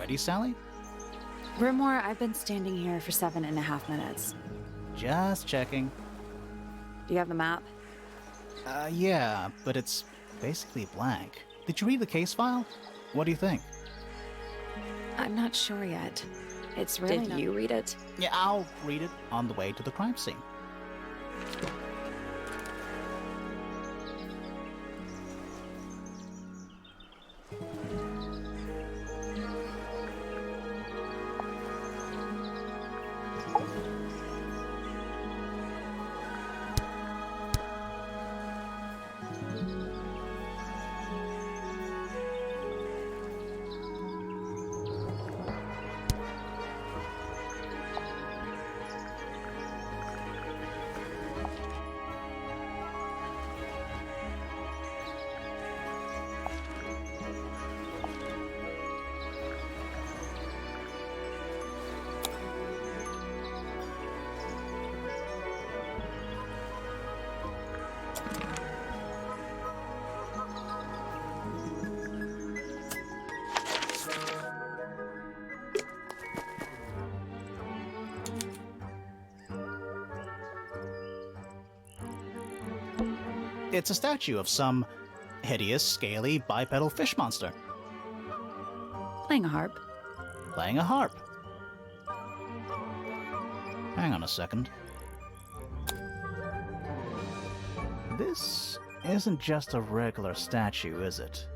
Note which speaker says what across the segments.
Speaker 1: ready, Sally?
Speaker 2: Rimore, I've been standing here for 7.5 minutes.
Speaker 1: Just checking.
Speaker 2: Do you have the map?
Speaker 1: Yeah, but it's basically blank. Did you read the case file? What do you think?
Speaker 2: I'm not sure yet. It's really
Speaker 3: Did you read it?
Speaker 1: Yeah, I'll read it on the way to the crime scene. It's a statue of some hideous, scaly, bipedal fish monster.
Speaker 2: Playing a harp.
Speaker 1: Playing a harp. Hang on a second. This isn't just a regular statue, is it?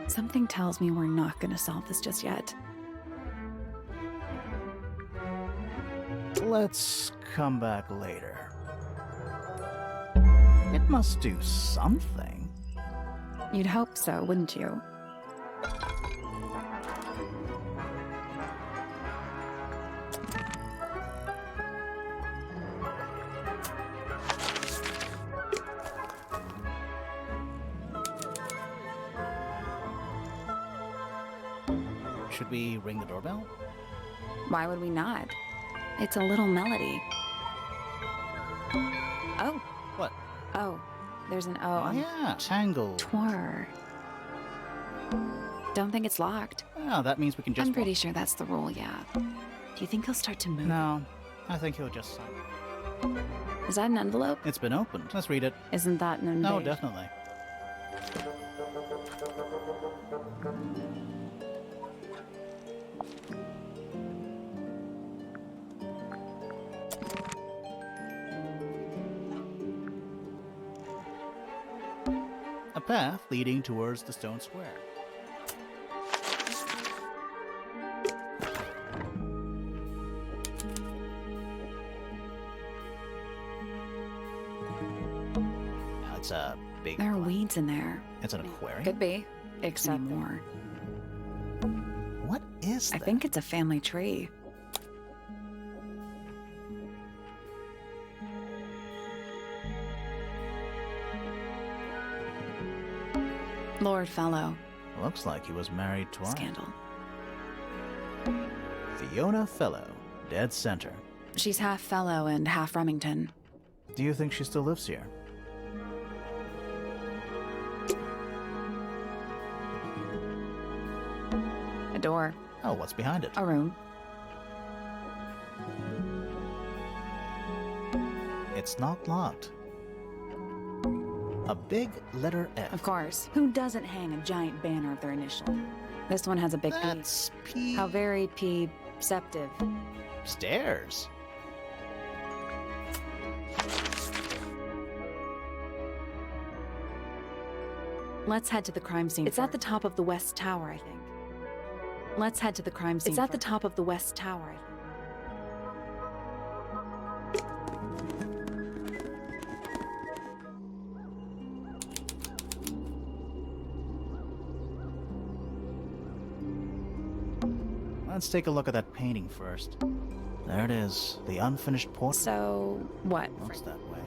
Speaker 2: Something tells me we're not going to solve this just yet.
Speaker 1: Let's come back later. It must do something.
Speaker 2: You'd hope so, wouldn't you?
Speaker 1: Should we ring the doorbell?
Speaker 2: Why would we not? It's a little melody. Oh.
Speaker 1: What?
Speaker 2: Oh. There's an O
Speaker 1: Oh,
Speaker 2: on
Speaker 1: yeah, Tangle
Speaker 2: Tower. Don't think it's locked.
Speaker 1: Oh, that means we can just...
Speaker 2: I'm pretty sure that's the rule, yeah. Do you think he'll start to move?
Speaker 1: No, I think he'll just sign.
Speaker 2: Is that an envelope?
Speaker 1: It's been opened. Let's read it.
Speaker 2: Isn't that an
Speaker 1: No,
Speaker 2: invasion?
Speaker 1: definitely. A path leading towards the stone square. Now it's a big...
Speaker 2: There are weeds in there.
Speaker 1: It's an aquarium?
Speaker 2: Could be. Except more.
Speaker 1: What is
Speaker 2: I
Speaker 1: that?
Speaker 2: think it's a family tree. Lord Fellow.
Speaker 1: Looks like he was married twice.
Speaker 2: Scandal.
Speaker 1: Fiona Fellow, dead center.
Speaker 2: She's half Fellow and half Remington.
Speaker 1: Do you think she still lives here?
Speaker 2: A door.
Speaker 1: Oh, what's behind it?
Speaker 2: A room.
Speaker 1: It's not locked. A big letter F.
Speaker 2: Of course. Who doesn't hang a giant banner of their initial? This one has a big P.
Speaker 1: That's P.
Speaker 2: How very P-ceptive.
Speaker 1: Stairs.
Speaker 2: Let's head to the crime scene. It's at the top of the West Tower, I think. Let's head to the crime scene. It's at the top of the West Tower, I think.
Speaker 1: Let's take a look at that painting first. There it is, the unfinished portrait.
Speaker 2: So, what?
Speaker 1: Looks that way.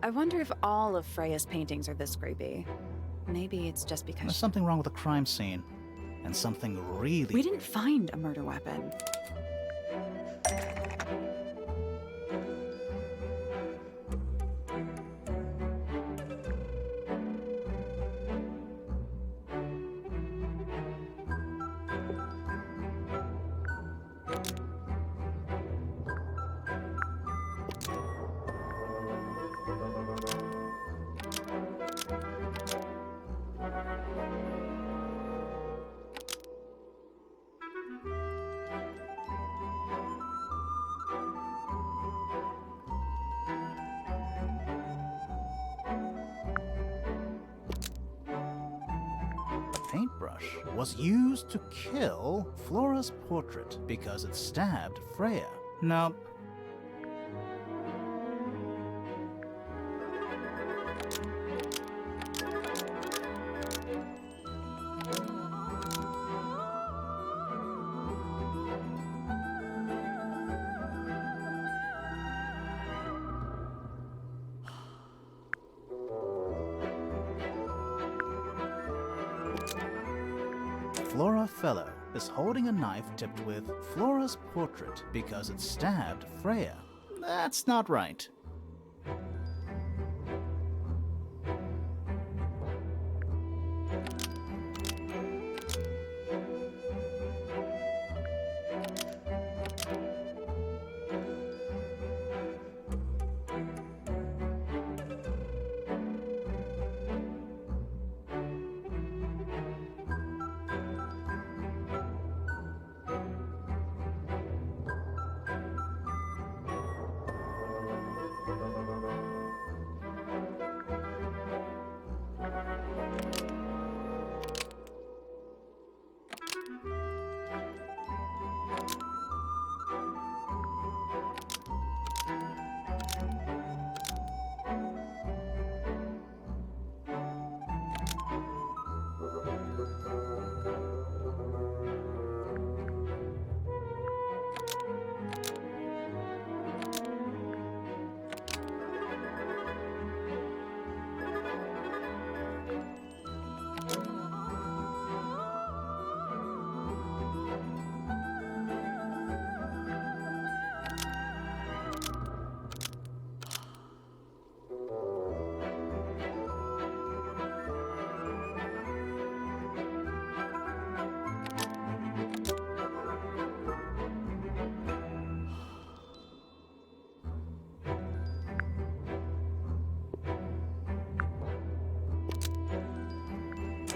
Speaker 2: I wonder if all of Freya's paintings are this creepy. Maybe it's just because...
Speaker 1: There's something wrong with the crime scene. and something really...
Speaker 2: We didn't find a murder weapon.
Speaker 1: Paintbrush was used to kill Flora's portrait because it stabbed Freya. Nope. Flora Fellow is holding a knife tipped with Flora's portrait because it stabbed Freya. That's not right.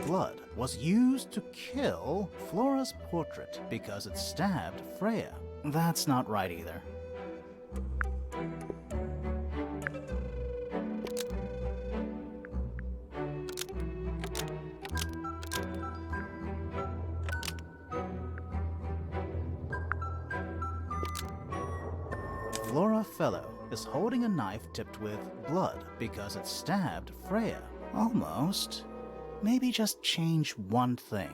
Speaker 1: Blood was used to kill Flora's portrait because it stabbed Freya. That's not right either. Flora Fellow is holding a knife tipped with blood because it stabbed Freya. Almost. Maybe just change one thing.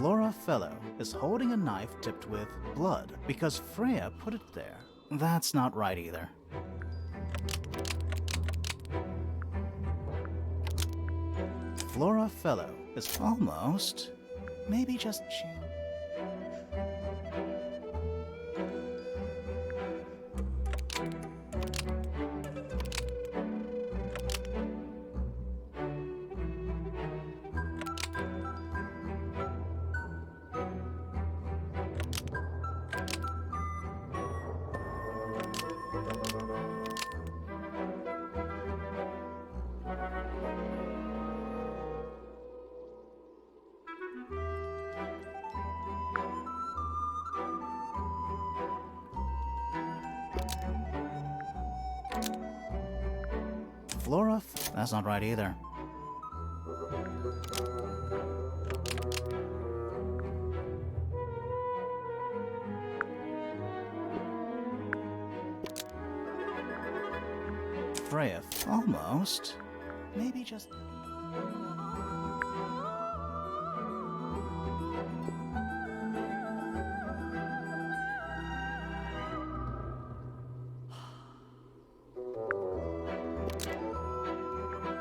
Speaker 1: Flora Fellow is holding a knife tipped with blood because Freya put it there. That's not right either. Flora Fellow is almost. Maybe just change. Flora? That's not right either. Freya? Almost. Maybe just...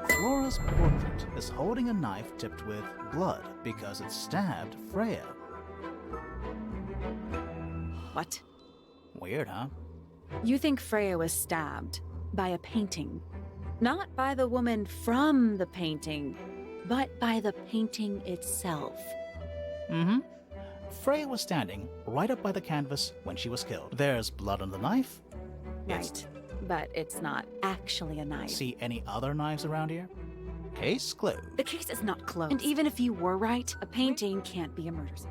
Speaker 1: Flora's portrait is holding a knife tipped with blood because it stabbed Freya.
Speaker 2: What?
Speaker 1: Weird, huh?
Speaker 2: You think Freya was stabbed by a painting? Not by the woman from the painting, but by the painting itself.
Speaker 1: Mm-hmm. Freya was standing right up by the canvas when she was killed. There's blood on the knife.
Speaker 2: Right. But it's not actually a knife.
Speaker 1: See any other knives around here? Case closed.
Speaker 2: The case is not closed. And even if you were right, a painting can't be a murder scene.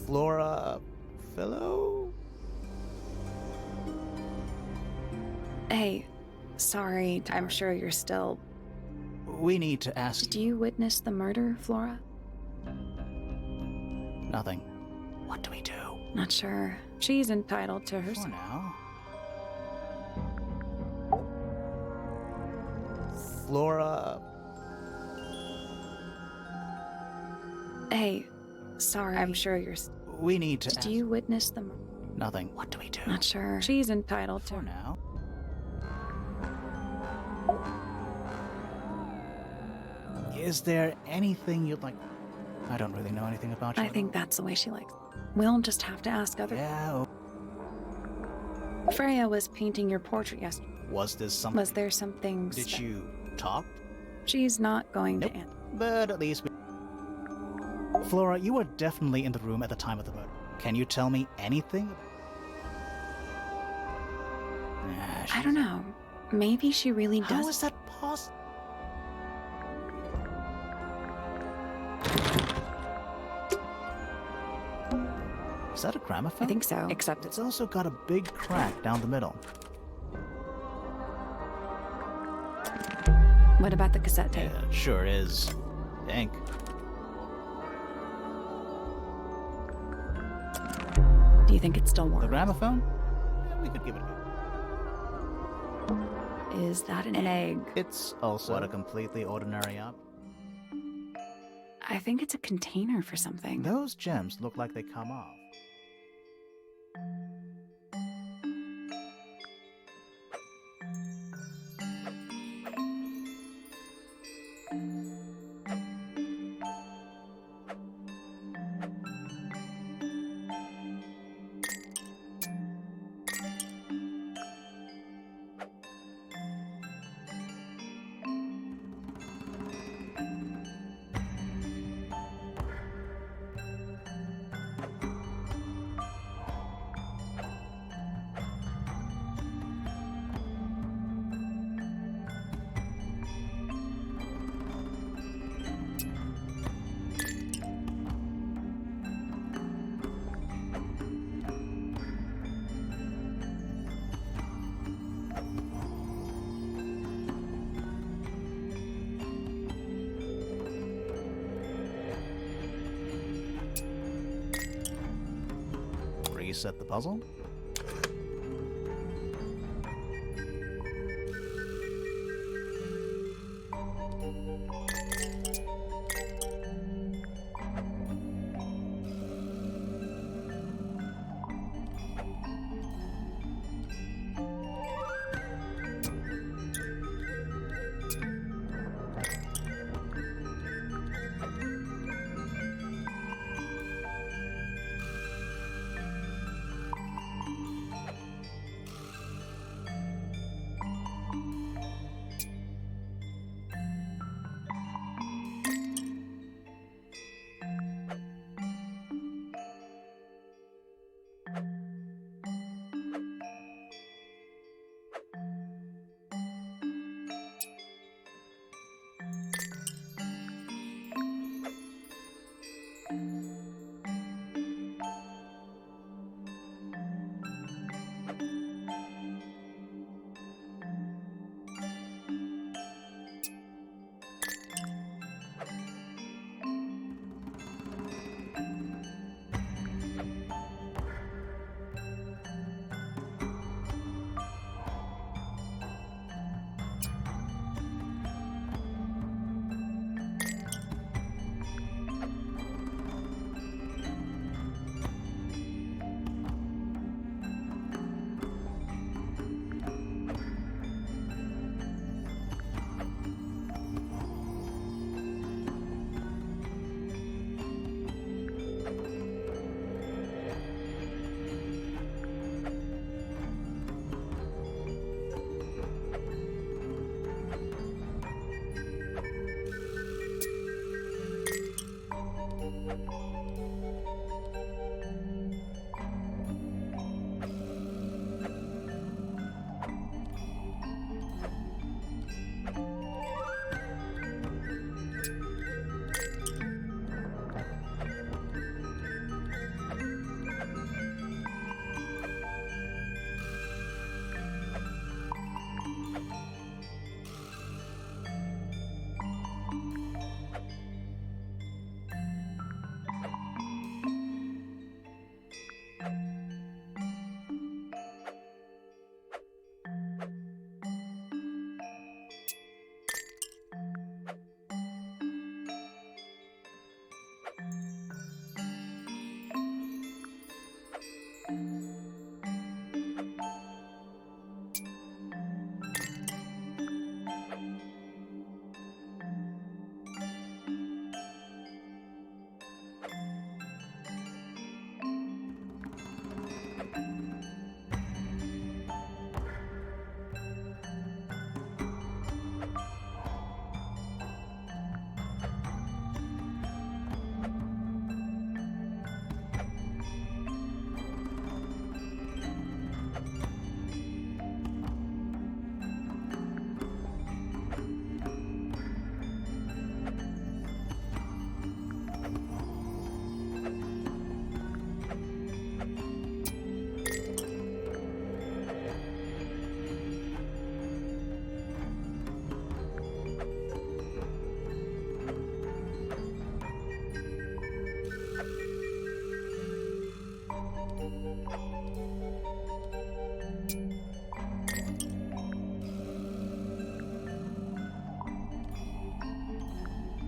Speaker 1: Flora... Fellow?
Speaker 2: Hey, sorry, I'm sure you're still...
Speaker 1: We need to ask...
Speaker 2: Did you witness the murder, Flora?
Speaker 1: Nothing. What do we do?
Speaker 2: Not sure. She's entitled to her...
Speaker 1: For now. Flora...
Speaker 2: Hey, sorry, I'm sure you're...
Speaker 1: We need to
Speaker 2: Did
Speaker 1: ask...
Speaker 2: you witness the...
Speaker 1: Nothing. What do we do?
Speaker 2: Not sure. She's entitled to...
Speaker 1: For now. Is there anything you'd like... I don't really know anything about you.
Speaker 2: I think that's the way she likes. We'll just have to ask other...
Speaker 1: Yeah.
Speaker 2: Freya was painting your portrait yesterday.
Speaker 1: Was this something...
Speaker 2: Was there something...
Speaker 1: Did you talk?
Speaker 2: She's not going
Speaker 1: Nope.
Speaker 2: to answer.
Speaker 1: But at least we... Flora, you were definitely in the room at the time of the murder. Can you tell me anything?
Speaker 2: I don't know. Maybe she really does...
Speaker 1: How is that possible? Is that a gramophone?
Speaker 2: I think so. Except
Speaker 1: It's also got a big crack down the middle.
Speaker 2: What about the cassette tape?
Speaker 1: Yeah, it sure is. Ink.
Speaker 2: Do you think it still
Speaker 1: The
Speaker 2: works?
Speaker 1: gramophone? Yeah, we could give it a go.
Speaker 2: Is that an egg?
Speaker 1: It's also what a completely ordinary up.
Speaker 2: I think it's a container for something.
Speaker 1: Those gems look like they come off. Reset the puzzle.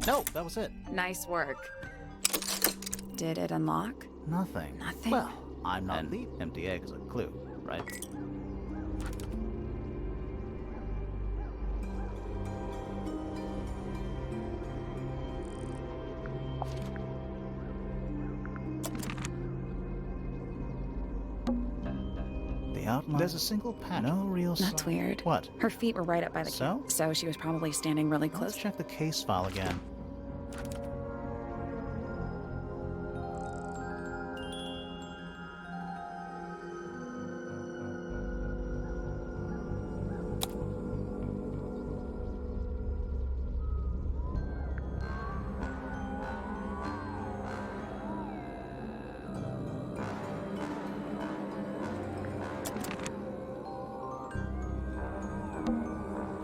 Speaker 1: No, that was it.
Speaker 2: Nice work. Did it unlock?
Speaker 1: Nothing.
Speaker 2: Nothing?
Speaker 1: Well, I'm not an empty egg is a clue, right? The outline. There's a single panel. No real
Speaker 2: That's
Speaker 1: sign.
Speaker 2: weird.
Speaker 1: What?
Speaker 2: Her feet were right up by the
Speaker 1: So?
Speaker 2: So she was probably standing really close.
Speaker 1: Let's check the case file again.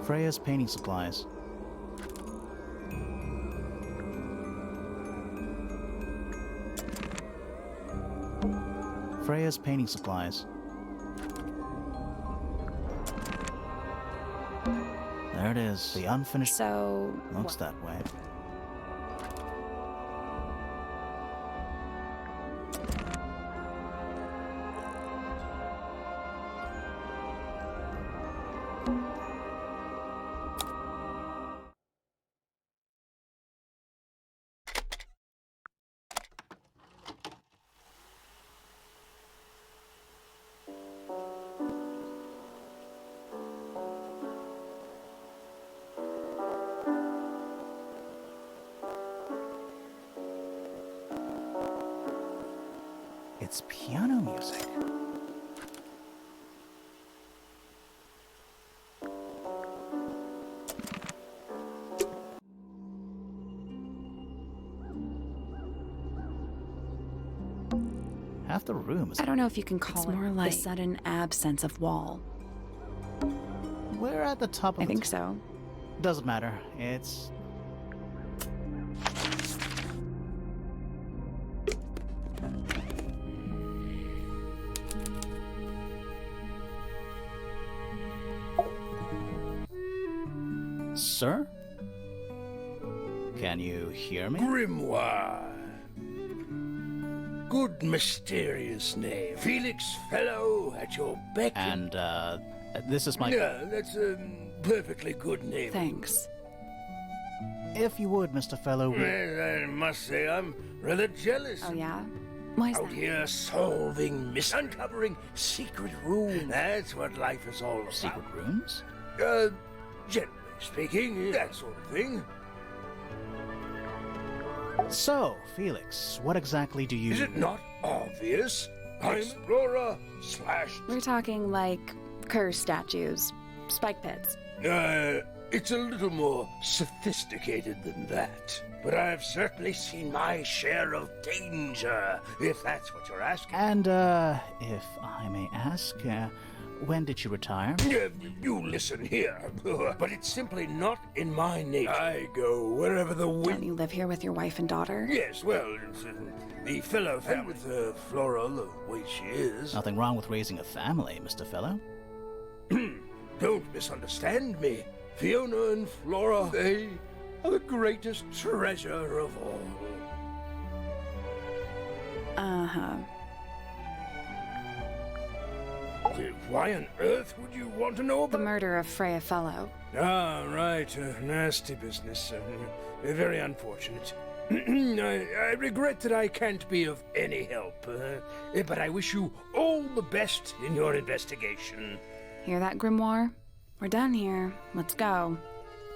Speaker 1: Freya's painting supplies. Freya's painting supplies. There it is. The unfinished.
Speaker 2: So...
Speaker 1: Looks that way. It's piano music. Half the room is...
Speaker 2: I don't know if you can call it more like the sudden absence of wall.
Speaker 1: We're at the top of
Speaker 2: I think so.
Speaker 1: Doesn't matter. It's... Sir? Can you hear me?
Speaker 3: Grimoire. Good mysterious name. Felix Fellow at your beck.
Speaker 1: And, this is my...
Speaker 3: Yeah, that's a perfectly good name.
Speaker 2: Thanks.
Speaker 1: If you would, Mr. Fellow...
Speaker 3: Well, I must say I'm rather jealous.
Speaker 2: Oh, yeah? Why is
Speaker 3: Out
Speaker 2: that?
Speaker 3: here solving, uncovering secret rooms. That's what life is all about.
Speaker 1: Secret rooms?
Speaker 3: Generally speaking, that sort of thing.
Speaker 1: So, Felix, what exactly do you...
Speaker 3: Is it not obvious? I'm explorer slash...
Speaker 2: We're talking like curse statues, spike pits.
Speaker 3: It's a little more sophisticated than that. But I've certainly seen my share of danger, if that's what you're asking.
Speaker 1: And, if I may ask, when did you retire?
Speaker 3: You listen here, but it's simply not in my nature. I go wherever the wind...
Speaker 2: Don't you live here with your wife and daughter?
Speaker 3: Yes, well, the fellow family with Flora the way she is.
Speaker 1: Nothing wrong with raising a family, Mr. Fellow.
Speaker 3: Don't misunderstand me. Fiona and Flora, they are the greatest treasure of all.
Speaker 2: Uh-huh.
Speaker 3: Why on earth would you want to know
Speaker 2: The
Speaker 3: about
Speaker 2: murder of Freya Fellow.
Speaker 3: Ah, right. Nasty business. Very unfortunate. I regret that I can't be of any help, but I wish you all the best in your investigation.
Speaker 2: Hear that, Grimoire? We're done here. Let's go.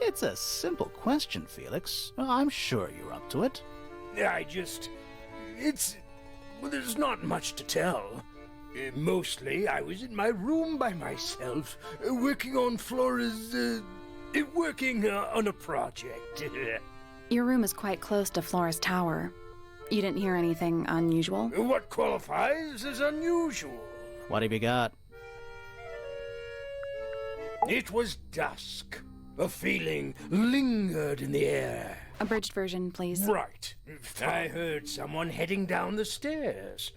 Speaker 1: It's a simple question, Felix. I'm sure you're up to it.
Speaker 3: Well, there's not much to tell. Mostly, I was in my room by myself, working on Flora's, working on a project.
Speaker 2: Your room is quite close to Flora's tower. You didn't hear anything unusual?
Speaker 3: What qualifies as unusual?
Speaker 1: What have you got?
Speaker 3: It was dusk. A feeling lingered in the air.
Speaker 2: Abridged version, please.
Speaker 3: Right. I heard someone heading down the stairs.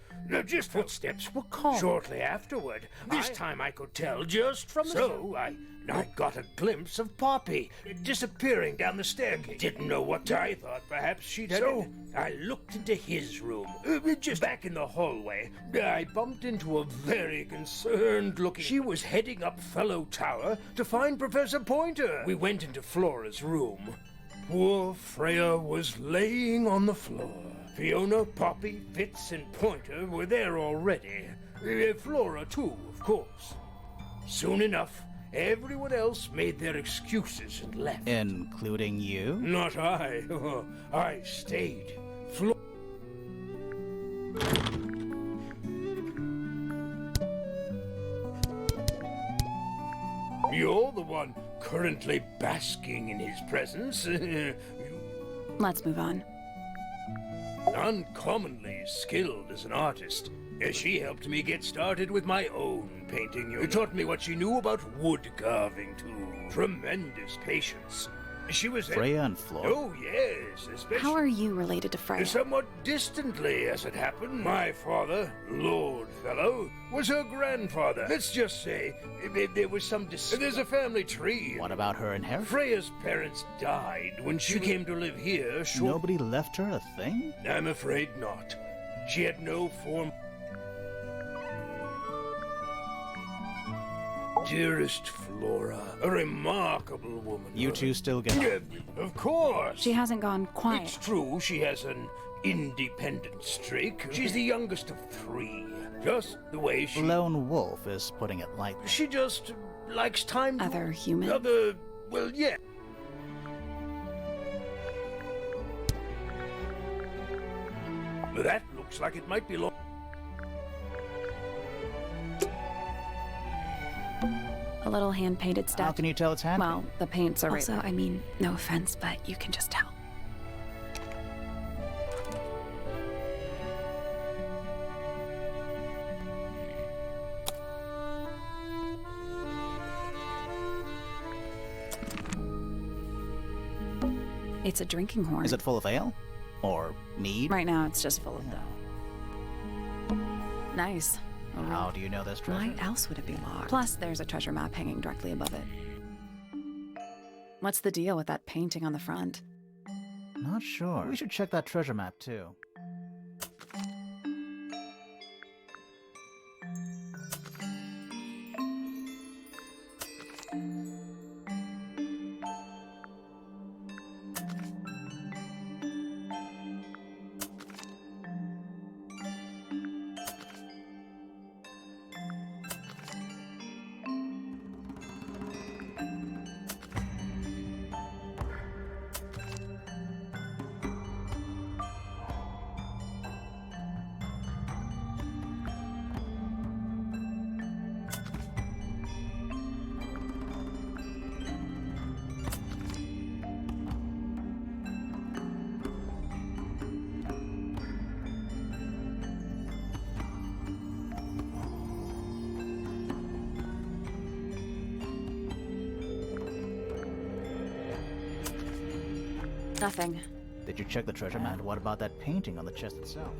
Speaker 3: Just footsteps were calm. Shortly afterward, this time I could tell just from the... So I got a glimpse of Poppy disappearing down the staircase. Didn't know what I thought perhaps she'd had... So I looked into his room, just back in the hallway. I bumped into a very concerned looking... She was heading up Fellow Tower to find Professor Pointer. We went into Flora's room. Poor Freya was laying on the floor. Fiona, Poppy, Fitz, and Pointer were there already. Flora, too, of course. Soon enough, everyone else made their excuses and left.
Speaker 1: Including you?
Speaker 3: Not I. I stayed. You're the one currently basking in his presence.
Speaker 2: Let's move on.
Speaker 3: Uncommonly skilled as an artist. She helped me get started with my own painting unit. Taught me what she knew about wood carving, too. Tremendous patience. She was...
Speaker 1: Freya and Flora?
Speaker 3: Oh, yes, especially...
Speaker 2: How are you related to Freya?
Speaker 3: Somewhat distantly, as it happened. My father, Lord Fellow, was her grandfather. Let's just say there was some There's a family tree.
Speaker 1: What about her inheritance?
Speaker 3: Freya's parents died when she came to live here.
Speaker 1: Nobody left her a thing?
Speaker 3: I'm afraid not. She had no form... Dearest Flora, a remarkable woman.
Speaker 1: You two still get on?
Speaker 3: Of course.
Speaker 2: She hasn't gone quiet.
Speaker 3: It's true, she has an independent streak. She's the youngest of 3. Just the way she...
Speaker 1: Lone wolf is putting it lightly.
Speaker 3: She just likes time to...
Speaker 2: Other human?
Speaker 3: Well, yeah. That looks like it might be long...
Speaker 2: A little hand-painted statue.
Speaker 1: How can you tell it's hand?
Speaker 2: Well, the paints are also, I mean, no offense, but you can just tell. It's a drinking horn.
Speaker 1: Is it full of ale? Or mead?
Speaker 2: Right now, it's just full of dough. Nice.
Speaker 1: How do you know this treasure?
Speaker 2: Why else would it be locked? Plus, there's a treasure map hanging directly above it. What's the deal with that painting on the front?
Speaker 1: Not sure. We should check that treasure map, too.
Speaker 2: Nothing.
Speaker 1: Did you check the treasure map? What about that painting on the chest itself?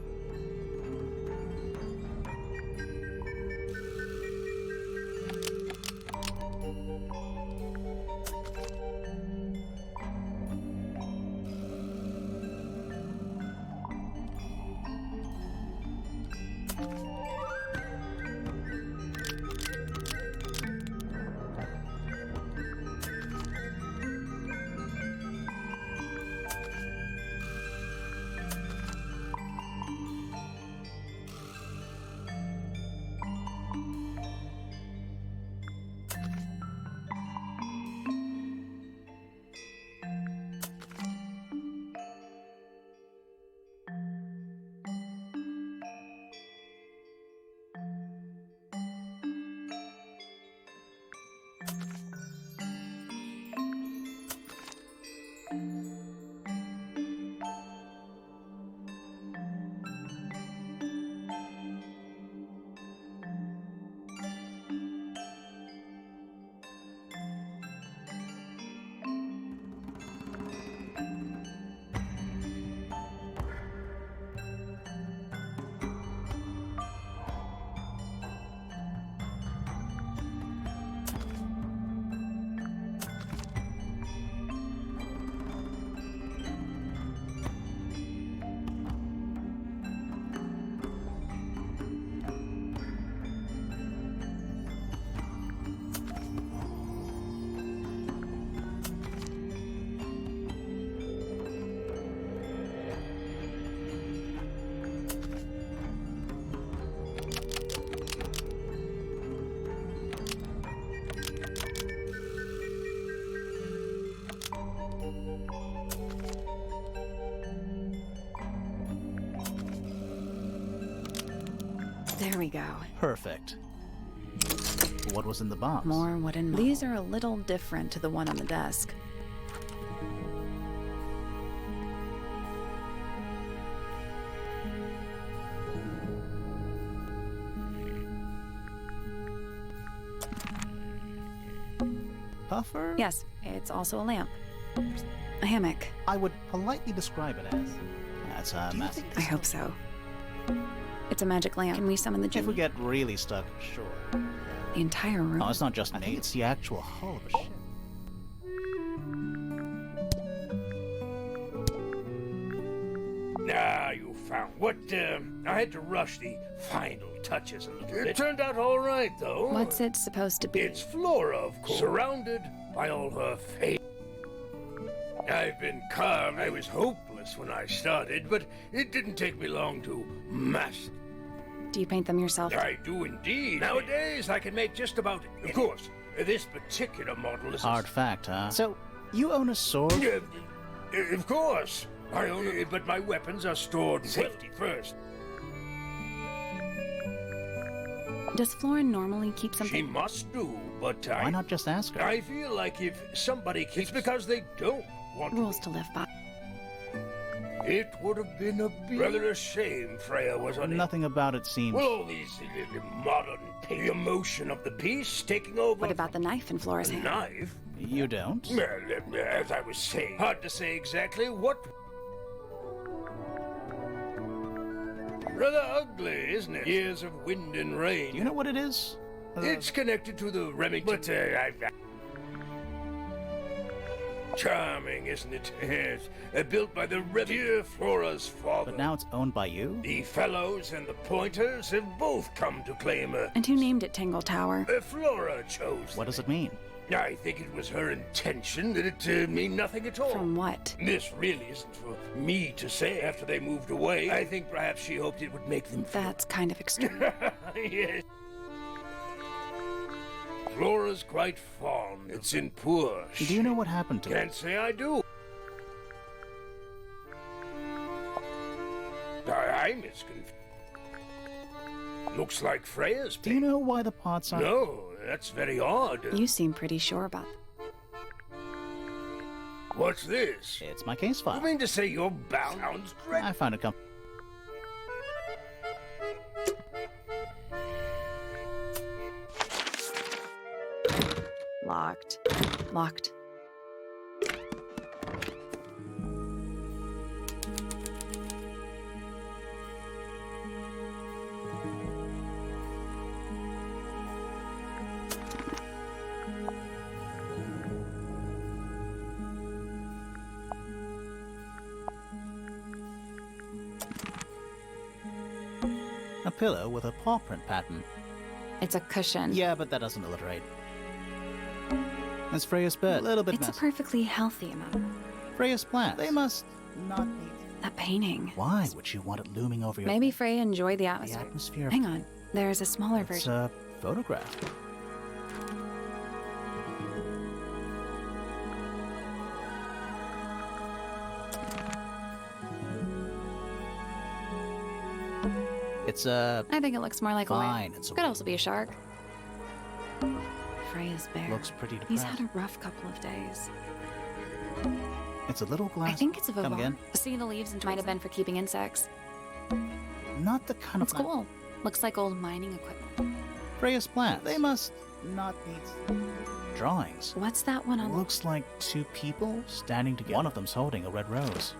Speaker 2: There we go.
Speaker 1: Perfect. What was in the box?
Speaker 2: More wooden. These are a little different to the one on the desk.
Speaker 1: Puffer?
Speaker 2: Yes, it's also a lamp. A hammock.
Speaker 1: I would politely describe it as. That's a massive.
Speaker 2: I hope so. It's a magic lamp. Can we summon the
Speaker 1: If
Speaker 2: genie?
Speaker 1: we get really stuck, sure.
Speaker 2: The entire room.
Speaker 1: No, it's not just me. It's the actual hull of a ship.
Speaker 3: Ah, you found what? I had to rush the final touches a little bit. It turned out all right, though.
Speaker 2: What's it supposed to be?
Speaker 3: It's Flora, of course, surrounded by all her fate. I've been calm. I was hopeless when I started, but it didn't take me long to master.
Speaker 2: Do you paint them yourself?
Speaker 3: I do indeed. Nowadays, I can make just about it. Of course, this particular model is
Speaker 1: Hard fact, huh? So, you own a sword?
Speaker 3: Of course. I own it, but my weapons are stored safety first.
Speaker 2: Does Florin normally keep
Speaker 3: She
Speaker 2: something?
Speaker 3: must do, but
Speaker 1: Why not just ask her?
Speaker 3: I feel like if somebody keeps... It's because they don't want
Speaker 2: Rules to live by.
Speaker 3: It would have been rather a shame Freya was unable.
Speaker 1: Nothing about it seems.
Speaker 3: Well, all these modern the emotion of the piece taking over.
Speaker 2: What about the knife in Flora's
Speaker 3: a
Speaker 2: hand?
Speaker 3: knife?
Speaker 1: You don't?
Speaker 3: Well, as I was saying, hard to say exactly what. Rather ugly, isn't it? Years of wind and rain.
Speaker 1: Do you know what it is?
Speaker 3: It's connected to the Remington. But charming, isn't it? Yes. Built by the dear Flora's father.
Speaker 1: But now it's owned by you?
Speaker 3: The Fellows and the Pointers have both come to claim her.
Speaker 2: And who named it Tangle Tower?
Speaker 3: Flora chose.
Speaker 1: What does it mean?
Speaker 3: I think it was her intention that it mean nothing at all.
Speaker 2: From what?
Speaker 3: This really isn't for me to say after they moved away. I think perhaps she hoped it would make them feel...
Speaker 2: That's kind of extreme.
Speaker 3: Yes. Flora's quite fond. It's in poor shape.
Speaker 1: Do you know what happened to it?
Speaker 3: Can't say I do. I'm as confused. Looks like Freya's
Speaker 1: Do you know why the pots are...
Speaker 3: No, that's very odd.
Speaker 2: You seem pretty sure about
Speaker 3: What's this?
Speaker 1: It's my case
Speaker 3: You
Speaker 1: file.
Speaker 3: mean to say you're bound? Sounds dreadful.
Speaker 1: I found it
Speaker 2: Locked. Locked.
Speaker 1: A pillow with a paw print pattern.
Speaker 2: It's a cushion.
Speaker 1: Yeah, but that doesn't alliterate. It's Freya's bed. A little bit
Speaker 2: It's a
Speaker 1: messy.
Speaker 2: perfectly healthy amount.
Speaker 1: Freya's plants. They must not be...
Speaker 2: That painting.
Speaker 1: Why would you want it looming over your...
Speaker 2: Maybe Freya enjoyed the
Speaker 1: The
Speaker 2: atmosphere.
Speaker 1: atmosphere.
Speaker 2: Hang on. There's a smaller
Speaker 1: It's
Speaker 2: version.
Speaker 1: a photograph. It's a...
Speaker 2: I think it looks more like a
Speaker 1: Fine,
Speaker 2: whale.
Speaker 1: it's a
Speaker 2: Could also be a shark. Freya's bear.
Speaker 1: Looks pretty
Speaker 2: He's
Speaker 1: depressed.
Speaker 2: had a rough couple of days.
Speaker 1: It's a little glass...
Speaker 2: I think it's a
Speaker 1: Come
Speaker 2: vivant.
Speaker 1: again?
Speaker 2: See the leaves and might have been for keeping insects.
Speaker 1: Not the kind
Speaker 2: It's
Speaker 1: of...
Speaker 2: cool. Looks like old mining equipment.
Speaker 1: Freya's plants. They must not need... Drawings.
Speaker 2: What's that one on?
Speaker 1: Looks like two people standing together. One of them's holding a red rose.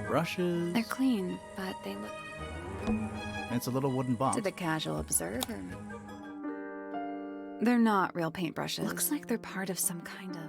Speaker 1: Brushes.
Speaker 2: They're clean, but they look
Speaker 1: It's a little wooden box.
Speaker 2: to the casual observer. They're not real paintbrushes. Looks like they're part of some kind of...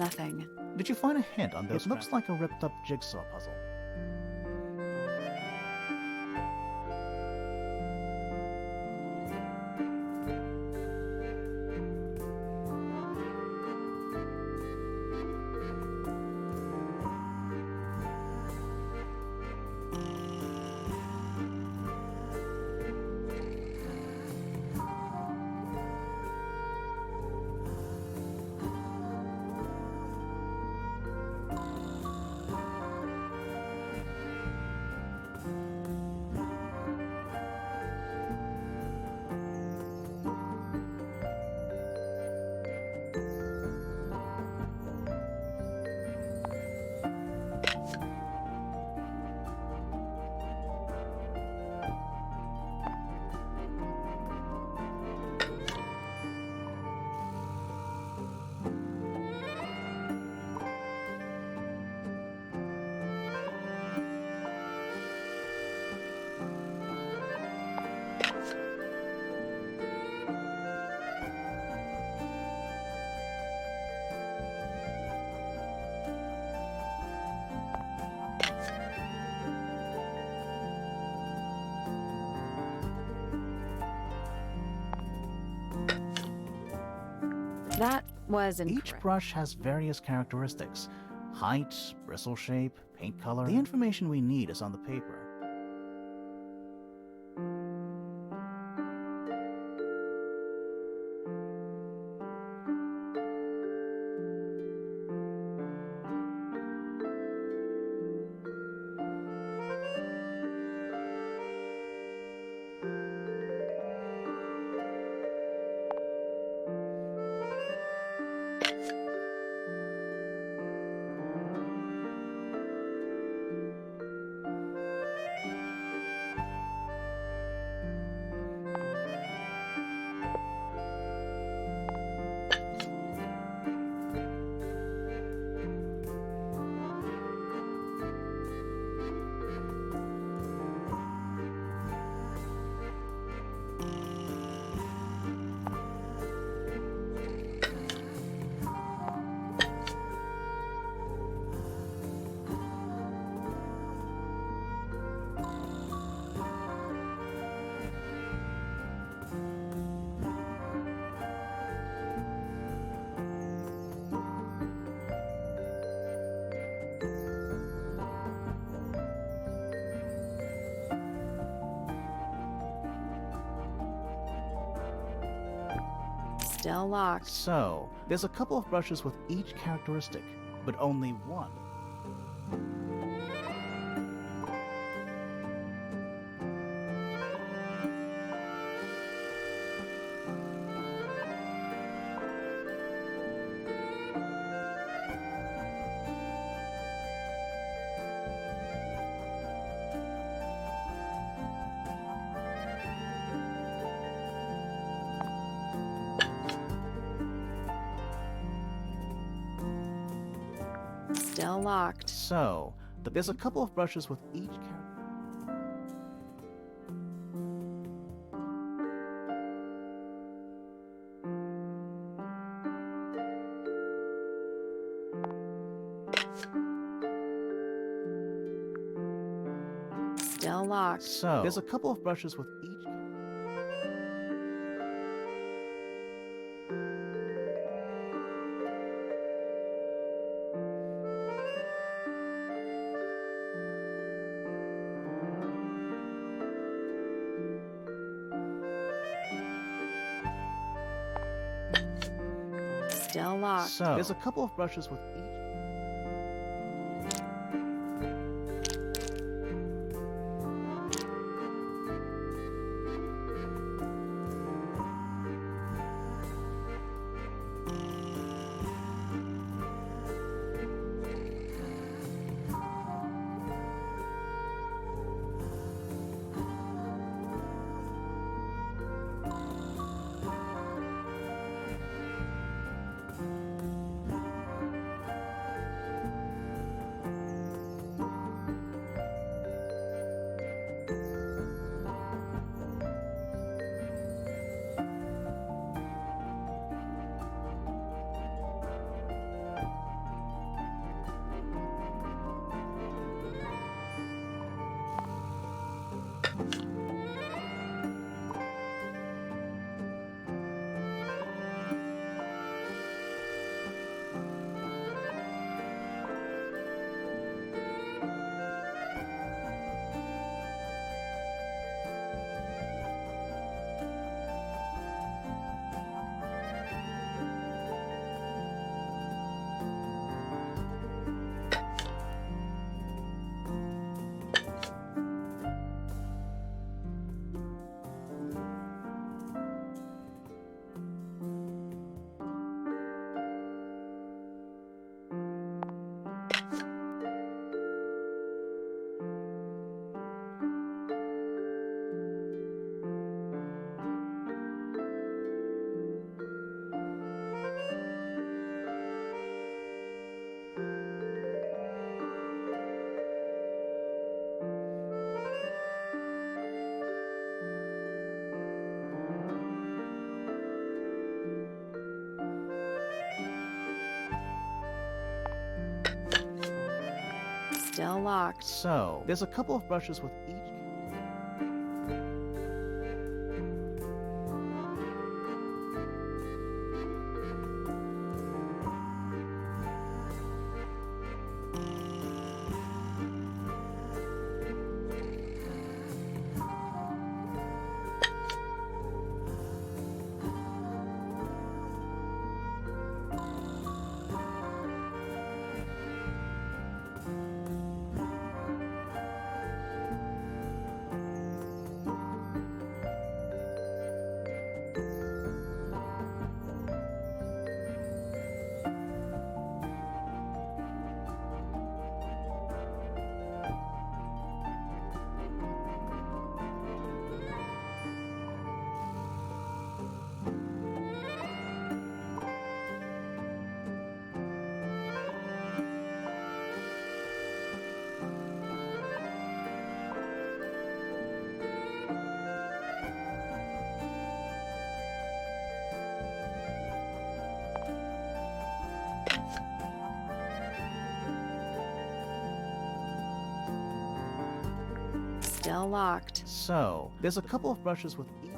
Speaker 2: Nothing.
Speaker 1: Did you find a hint on this? It looks like a ripped-up jigsaw puzzle.
Speaker 2: That was incorrect.
Speaker 1: Each brush has various characteristics: height, bristle shape, paint color. The information we need is on the paper.
Speaker 2: Still locked.
Speaker 1: So, there's a couple of brushes with each characteristic, but only one.
Speaker 2: Still locked.
Speaker 1: So, there's a couple of brushes with each character.
Speaker 2: Still locked.
Speaker 1: So, there's a couple of brushes with each.
Speaker 2: Still locked.
Speaker 1: So, there's a couple of brushes with each.
Speaker 2: Still locked.
Speaker 1: So, there's a couple of brushes with each.
Speaker 2: Still locked.
Speaker 1: So, there's a couple of brushes with each.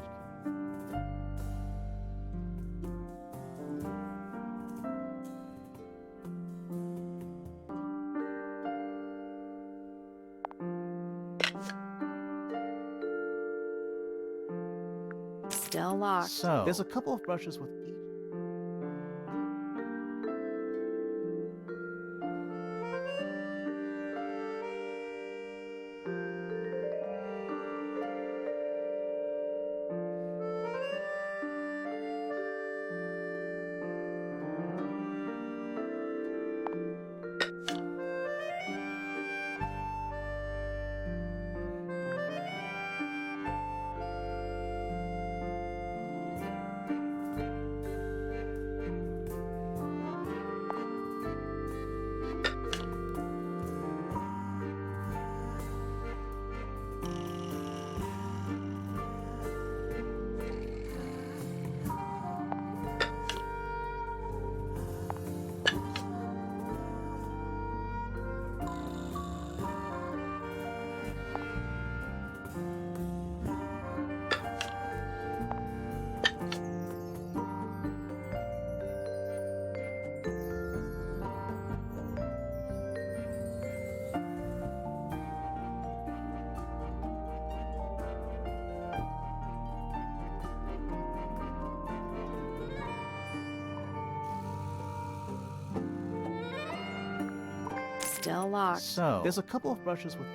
Speaker 2: Still locked.
Speaker 1: So, there's a couple of brushes with each.
Speaker 2: Still locked.
Speaker 1: So, there's a couple of brushes with.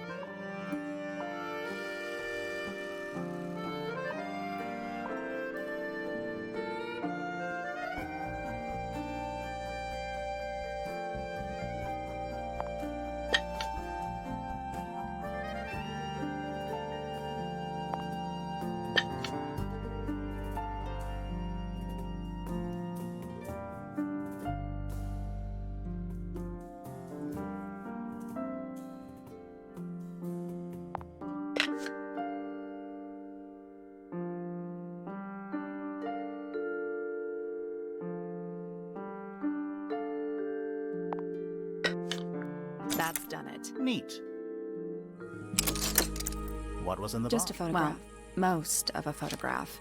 Speaker 2: That's done it.
Speaker 1: Neat. What was in the
Speaker 2: Just a
Speaker 1: box?
Speaker 2: photograph. Well, most of a photograph.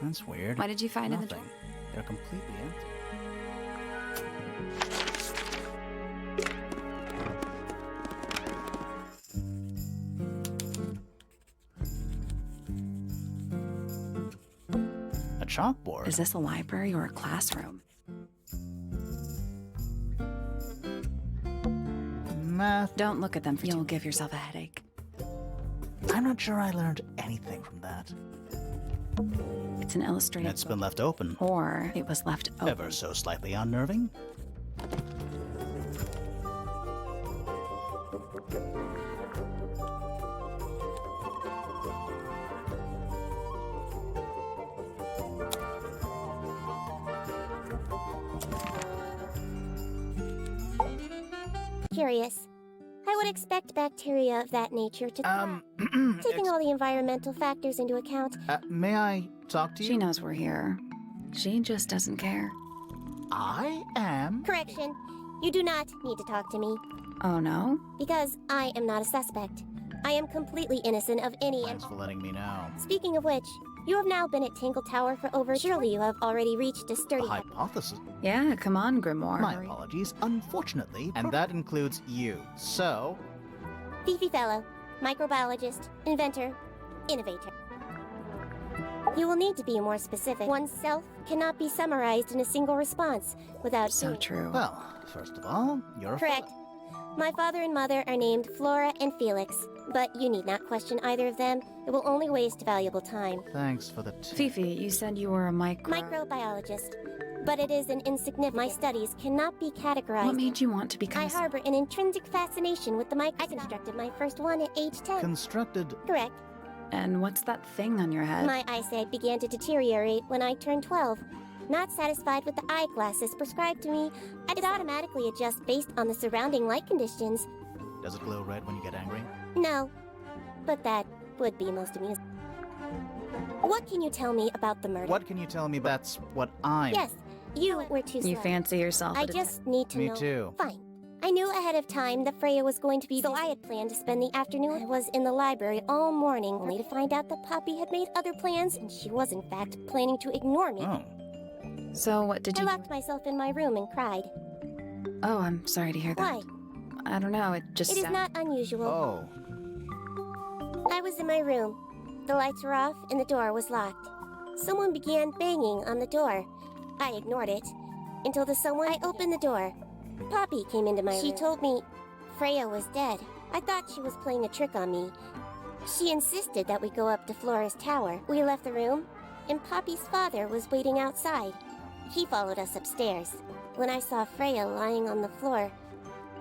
Speaker 1: That's weird.
Speaker 2: What did you find in the
Speaker 1: Nothing.
Speaker 2: drawer?
Speaker 1: They're completely empty. A chalkboard.
Speaker 2: Is this a library or a classroom?
Speaker 1: Math.
Speaker 2: Don't look at them. You'll give yourself a headache.
Speaker 1: I'm not sure I learned anything from that.
Speaker 2: It's an illustrated
Speaker 1: It's
Speaker 2: book.
Speaker 1: been left open.
Speaker 2: Or it was left open.
Speaker 1: Ever so slightly unnerving.
Speaker 4: Curious. I would expect bacteria of that nature to thrive. Taking all the environmental factors into account.
Speaker 1: May I talk to you?
Speaker 2: She knows we're here. She just doesn't care.
Speaker 1: I am.
Speaker 4: Correction. You do not need to talk to me.
Speaker 2: Oh no?
Speaker 4: Because I am not a suspect. I am completely innocent of any...
Speaker 1: Thanks for letting me know.
Speaker 4: Speaking of which, you have now been at Tangle Tower for over... Surely you have already reached a sturdy...
Speaker 1: A hypothesis.
Speaker 2: Yeah, come on, Grimoire.
Speaker 1: My apologies, unfortunately, and that includes you. So,
Speaker 4: Fifi Fellow, microbiologist, inventor, innovator. You will need to be more specific. Oneself cannot be summarized in a single response without...
Speaker 2: So true.
Speaker 1: well, first of all, you're a
Speaker 4: Correct. My father and mother are named Flora and Felix, but you need not question either of them. It will only waste valuable time.
Speaker 1: Thanks for the tip.
Speaker 2: Fifi, you said you were a
Speaker 4: Microbiologist. But it is an insignificant... My studies cannot be categorized.
Speaker 2: What made you want to become
Speaker 4: I harbor an intrinsic fascination with the I constructed my first one at age 10.
Speaker 1: Constructed.
Speaker 4: Correct.
Speaker 2: And what's that thing on your head?
Speaker 4: My eyesight began to deteriorate when I turned 12. Not satisfied with the eyeglasses prescribed to me, I did automatically adjust based on the surrounding light conditions.
Speaker 1: Does it glow red when you get angry?
Speaker 4: No, but that would be most amusing. What can you tell me about the murder?
Speaker 1: What can you tell me? That's what I'm...
Speaker 4: Yes, you were too slow.
Speaker 2: You fancy yourself
Speaker 4: I
Speaker 2: a
Speaker 4: just need to
Speaker 1: Me
Speaker 4: know.
Speaker 1: too.
Speaker 4: Fine. I knew ahead of time that Freya was going to be, so I had planned to spend the afternoon. I was in the library all morning, only to find out that Poppy had made other plans, and she was in fact planning to ignore me.
Speaker 1: Oh.
Speaker 2: So what did
Speaker 4: I
Speaker 2: you...
Speaker 4: locked myself in my room and cried.
Speaker 2: Oh, I'm sorry to hear that.
Speaker 4: Why?
Speaker 2: I don't know, it just
Speaker 4: It is not unusual.
Speaker 1: Oh.
Speaker 4: I was in my room. The lights were off and the door was locked. Someone began banging on the door. I ignored it until I opened the door. Poppy came into my room. She told me Freya was dead. I thought she was playing a trick on me. She insisted that we go up to Flora's tower. We left the room, and Poppy's father was waiting outside. He followed us upstairs. When I saw Freya lying on the floor,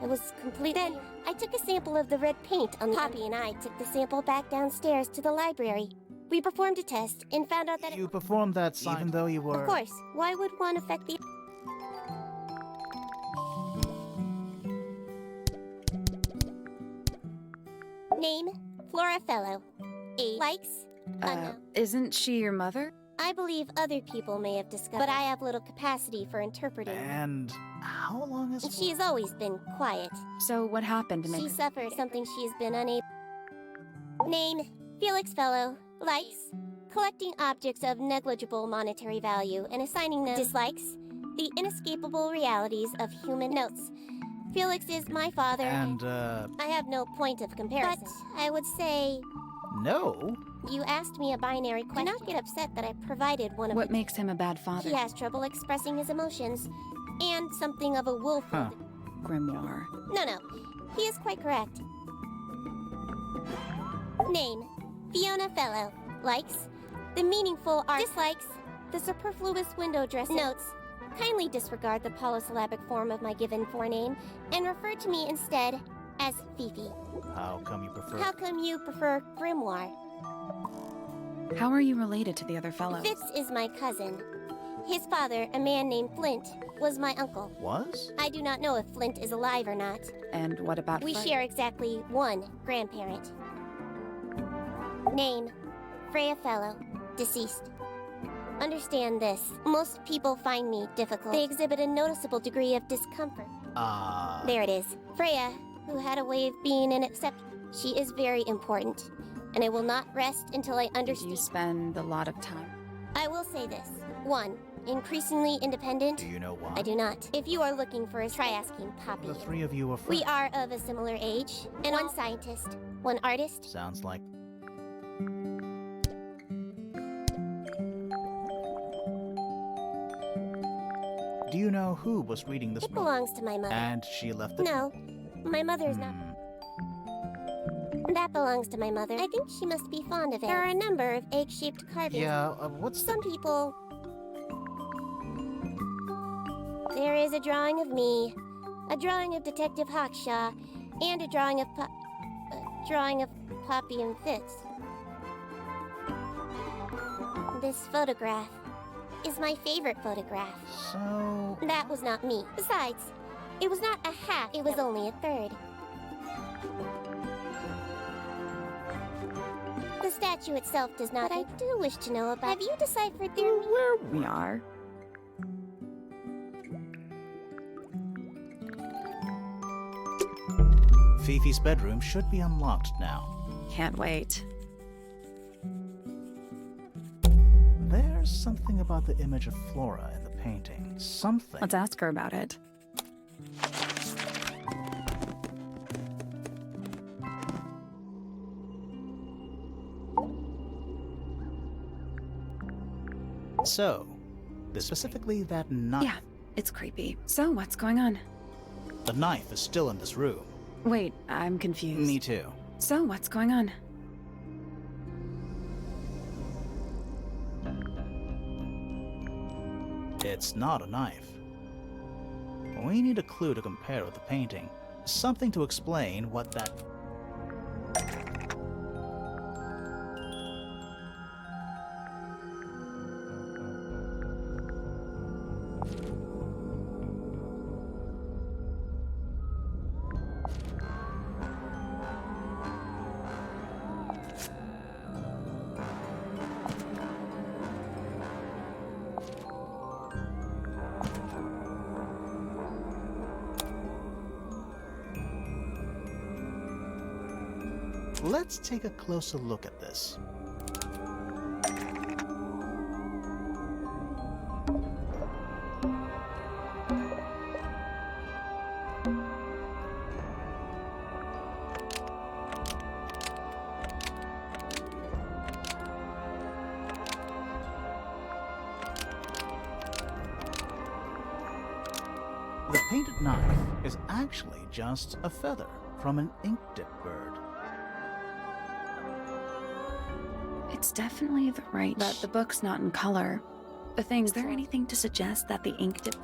Speaker 4: I was completely... Then I took a sample of the red paint on the... Poppy and I took the sample back downstairs to the library. We performed a test and found out that
Speaker 1: You performed that even though you were...
Speaker 4: Of course. Why would one affect the... Name, Flora Fellow. Age, likes, unknown.
Speaker 2: Isn't she your mother?
Speaker 4: I believe other people may have discovered, but I have little capacity for interpreting.
Speaker 1: And how long has...
Speaker 4: She has always been quiet.
Speaker 2: So what happened to make
Speaker 4: She
Speaker 2: her...
Speaker 4: suffered something she has been unable... Name, Felix Fellow. Likes, collecting objects of negligible monetary value and assigning them... Dislikes, the inescapable realities of human notes. Felix is my father.
Speaker 1: And,
Speaker 4: I have no point of comparison. But I would say...
Speaker 1: No?
Speaker 4: You asked me a binary question. Do not get upset that I provided one of...
Speaker 2: What makes him a bad father?
Speaker 4: He has trouble expressing his emotions, and something of a wolf.
Speaker 1: Huh.
Speaker 2: Grimoire.
Speaker 4: No. He is quite correct. Name, Fiona Fellow. Likes, the meaningful art. Dislikes, the superfluous window dressing. Notes, kindly disregard the polysyllabic form of my given forename, and refer to me instead as Fifi.
Speaker 1: How come you prefer...
Speaker 4: How come you prefer Grimoire?
Speaker 2: How are you related to the other fellows?
Speaker 4: Fitz is my cousin. His father, a man named Flint, was my uncle.
Speaker 1: Was?
Speaker 4: I do not know if Flint is alive or not.
Speaker 2: And what about
Speaker 4: We
Speaker 2: Freya?
Speaker 4: share exactly one grandparent. Name, Freya Fellow, deceased. Understand this. Most people find me difficult. They exhibit a noticeable degree of discomfort. There it is. Freya, who had a way of being an accept... She is very important, and I will not rest until I
Speaker 2: Did
Speaker 4: understand...
Speaker 2: you spend a lot of time?
Speaker 4: I will say this. 1. Increasingly independent.
Speaker 1: Do you know why?
Speaker 4: I do not. If you are looking for a... Try asking Poppy.
Speaker 1: The three of you are friends.
Speaker 4: We are of a similar age, and one scientist, one artist.
Speaker 1: Sounds like... Do you know who was reading this
Speaker 4: It
Speaker 1: book?
Speaker 4: belongs to my mother.
Speaker 1: And she left it...
Speaker 4: No, my mother is not. That belongs to my mother. I think she must be fond of it. There are a number of egg-shaped carvings.
Speaker 1: Yeah, what's
Speaker 4: Some people... There is a drawing of me, a drawing of Detective Hawkshaw, and a drawing of Poppy and Fitz. This photograph is my favorite photograph.
Speaker 1: So...
Speaker 4: That was not me. Besides, it was not a half, it was only a third. The statue itself does not. But I do wish to know about. Have you deciphered their meaning?
Speaker 2: Where we are.
Speaker 1: Fifi's bedroom should be unlocked now.
Speaker 2: Can't wait.
Speaker 1: There's something about the image of Flora in the painting. Something.
Speaker 2: Let's ask her about it.
Speaker 1: So, specifically that knife.
Speaker 2: Yeah, it's creepy. So, what's going on?
Speaker 1: The knife is still in this room.
Speaker 2: Wait, I'm confused.
Speaker 1: Me too.
Speaker 2: So, what's going on?
Speaker 1: It's not a knife. We need a clue to compare with the painting. Something to explain what that... Let's take a closer look at this. The painted knife is actually just a feather from an ink dip bird.
Speaker 2: It's definitely the right, but the book's not in color. The thing, is there anything to suggest that the ink dip...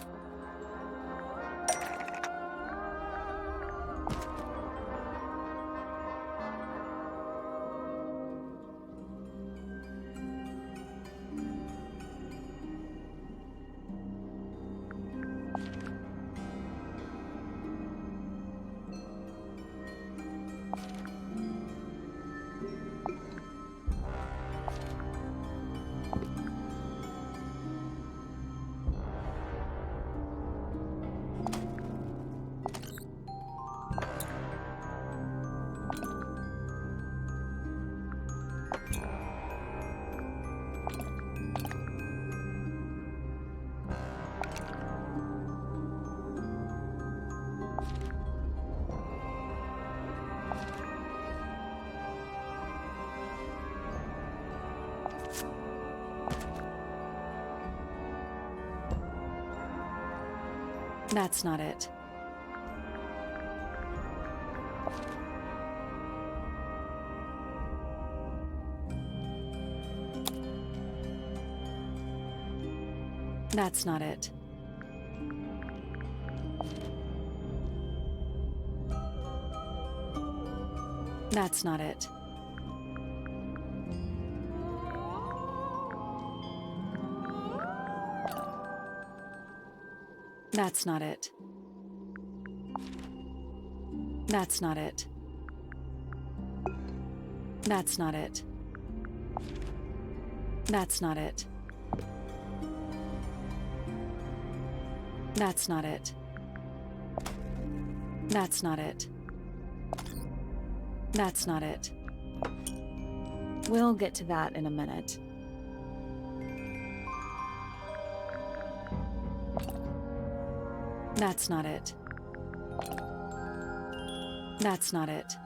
Speaker 2: That's not it. That's not it. That's not it. That's not it. That's not it. That's not it. That's not it. That's not it. That's not it. That's not it. We'll get to that in a minute. That's not it. That's not it.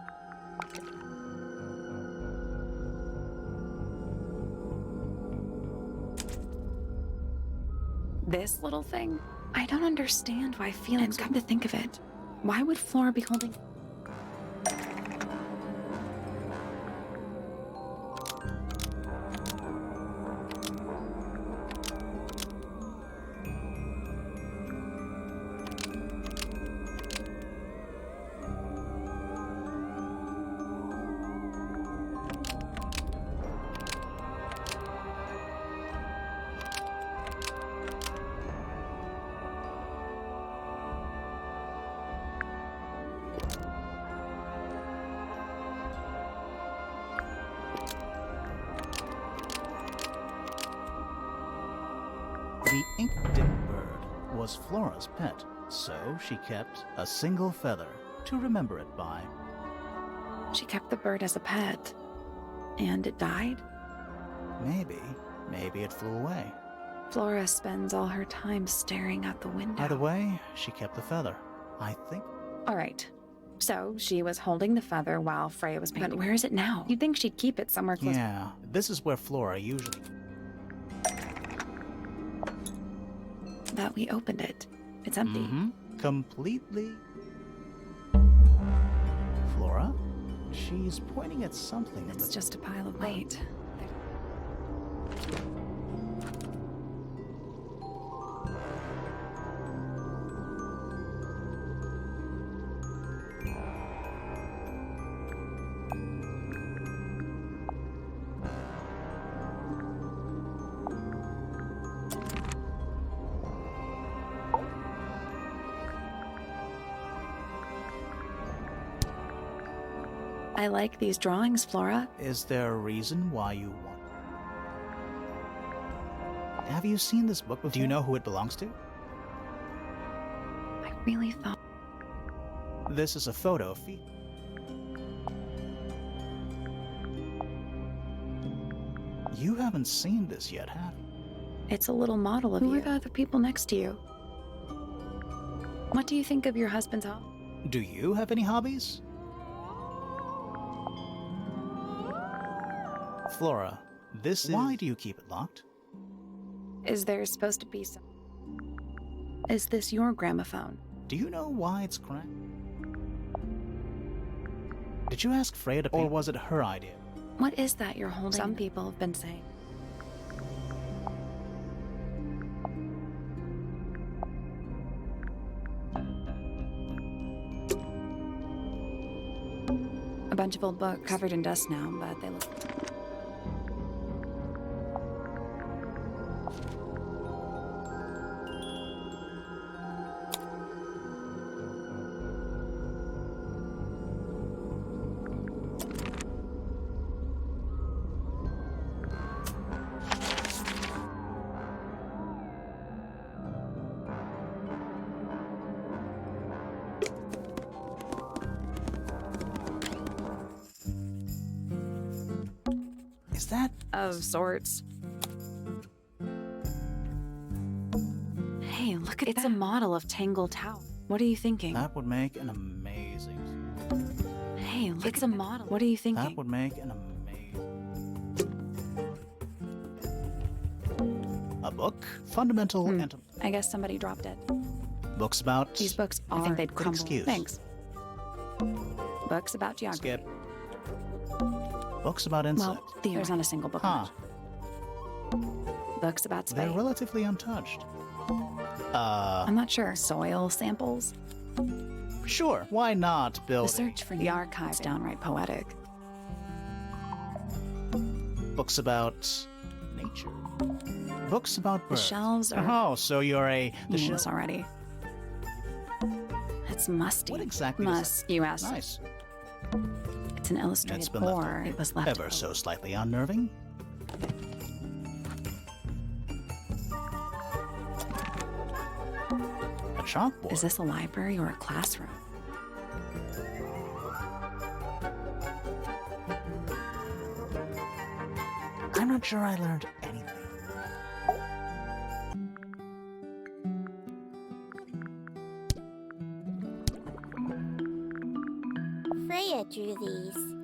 Speaker 2: This little thing? I don't understand why feelings come to think of it. Why would Flora be holding...
Speaker 1: The ink-dipped bird was Flora's pet, so she kept a single feather to remember it by.
Speaker 2: She kept the bird as a pet. And it died?
Speaker 1: Maybe it flew away.
Speaker 2: Flora spends all her time staring out the window.
Speaker 1: By the way, she kept the feather. I think.
Speaker 2: All right. So she was holding the feather while Freya was painting. But where is it now? You'd think she'd keep it somewhere close.
Speaker 1: Yeah, this is where Flora usually.
Speaker 2: That we opened it. It's empty.
Speaker 1: Completely. Flora? She's pointing at something.
Speaker 2: It's just a pile of weight. I like these drawings, Flora.
Speaker 1: Is there a reason why you want? Have you seen this book before? Do you know who it belongs to?
Speaker 2: I really thought...
Speaker 1: This is a photo of You haven't seen this yet, have you?
Speaker 2: It's a little model of you. Who are the other people next to you? What do you think of your husband's hobby?
Speaker 1: Do you have any hobbies? Flora, this is... Why do you keep it locked?
Speaker 2: Is there supposed to be some... Is this your gramophone?
Speaker 1: Do you know why it's cracked? Did you ask Freya to paint, or was it her idea?
Speaker 2: What is that you're holding? Some people have been saying. A bunch of old books covered in dust now, but they look...
Speaker 1: Is that...
Speaker 2: Of sorts. Hey, look at It's a model of Tangle Tower. What are you thinking?
Speaker 1: That would make an amazing...
Speaker 2: Hey, look It's a model. What are you thinking?
Speaker 1: That would make an amazing... A book? Fundamental and...
Speaker 2: I guess somebody dropped it.
Speaker 1: Books about...
Speaker 2: These books are... I think they'd crumble.
Speaker 1: Excuse.
Speaker 2: Thanks. Books about geography.
Speaker 1: Skip. Books about insects.
Speaker 2: Well, there's not a single book on it. Books about space.
Speaker 1: They're relatively untouched.
Speaker 2: I'm not sure. Soil samples?
Speaker 1: Sure, why not build...
Speaker 2: The search for the archive's downright poetic.
Speaker 1: Books about... nature. Books about
Speaker 2: The
Speaker 1: birds.
Speaker 2: shelves are...
Speaker 1: Oh, so you're a...
Speaker 2: You knew this already. It's musty.
Speaker 1: What exactly does
Speaker 2: Must, you asked.
Speaker 1: Nice.
Speaker 2: It's an illustrated
Speaker 1: It's been left
Speaker 2: or it was left
Speaker 1: ever
Speaker 2: over.
Speaker 1: so slightly unnerving. A chalkboard.
Speaker 2: Is this a library or a classroom?
Speaker 1: I'm not sure I learned anything.
Speaker 4: Freya drew these.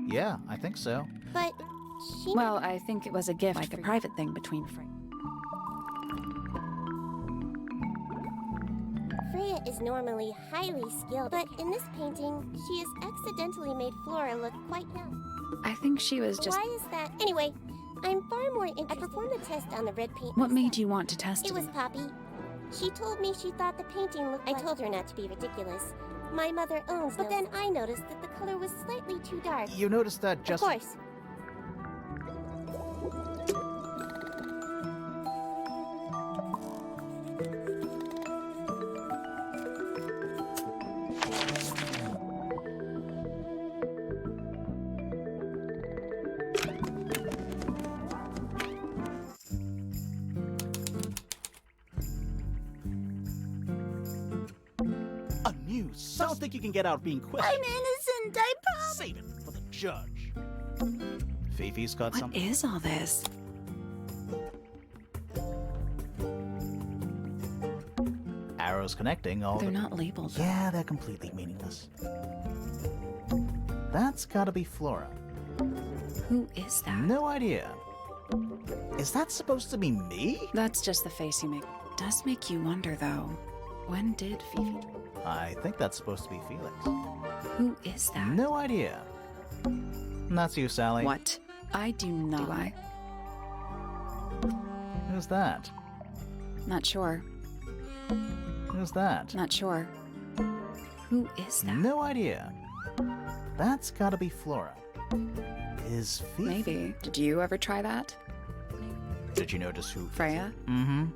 Speaker 1: Yeah, I think so.
Speaker 4: But she...
Speaker 2: Well, I think it was a gift, like a private thing between friends.
Speaker 4: Freya is normally highly skilled, but in this painting, she has accidentally made Flora look quite young.
Speaker 2: I think she was just...
Speaker 4: Why is that? Anyway, I'm far more interested. I performed a test on the red paint.
Speaker 2: What made you want to test it?
Speaker 4: It was Poppy. She told me she thought the painting looked like... I told her not to be ridiculous. My mother owns But then I noticed that the color was slightly too dark.
Speaker 1: You noticed that just...
Speaker 4: Of course.
Speaker 1: don't think you can get out being
Speaker 4: I'm
Speaker 1: questioned.
Speaker 4: innocent, I promise.
Speaker 1: Save it for the judge. Fifi's got
Speaker 2: What
Speaker 1: something.
Speaker 2: is all this?
Speaker 1: Arrows connecting all
Speaker 2: They're
Speaker 1: the...
Speaker 2: not labeled.
Speaker 1: Yeah, they're completely meaningless. That's gotta be Flora.
Speaker 2: Who is that?
Speaker 1: No idea. Is that supposed to be me?
Speaker 2: That's just the face you make. Does make you wonder, though. When did Fifi...
Speaker 1: I think that's supposed to be Felix.
Speaker 2: Who is that?
Speaker 1: No idea. That's you, Sally.
Speaker 2: What? I do not. Do I?
Speaker 1: Who's that?
Speaker 2: Not sure.
Speaker 1: Who's that?
Speaker 2: Not sure. Who is that?
Speaker 1: No idea. That's gotta be Flora. Is Fifi?
Speaker 2: Maybe. Did you ever try that?
Speaker 1: Did you notice who?
Speaker 2: Freya?
Speaker 1: Mm-hmm.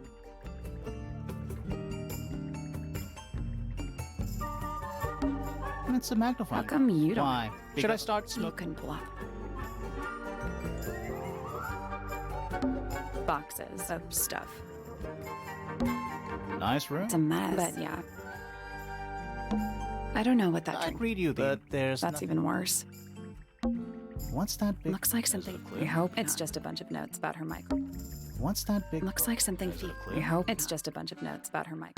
Speaker 1: It's a magnifying.
Speaker 2: How come you don't?
Speaker 1: Why? Should I start
Speaker 2: You
Speaker 1: smoking?
Speaker 2: can bluff. Boxes of stuff.
Speaker 1: Nice room.
Speaker 2: It's a mess. But yeah. I don't know what that
Speaker 1: I
Speaker 2: could
Speaker 1: agree with you, but there's
Speaker 2: That's even worse.
Speaker 1: What's that big?
Speaker 2: Looks like
Speaker 1: Is it a
Speaker 2: something.
Speaker 1: clue?
Speaker 2: We hope it's just a bunch of notes about her mic.
Speaker 1: What's that big?
Speaker 2: Looks like something.
Speaker 1: Is it a clue?
Speaker 2: We hope it's just a bunch of notes about her mic.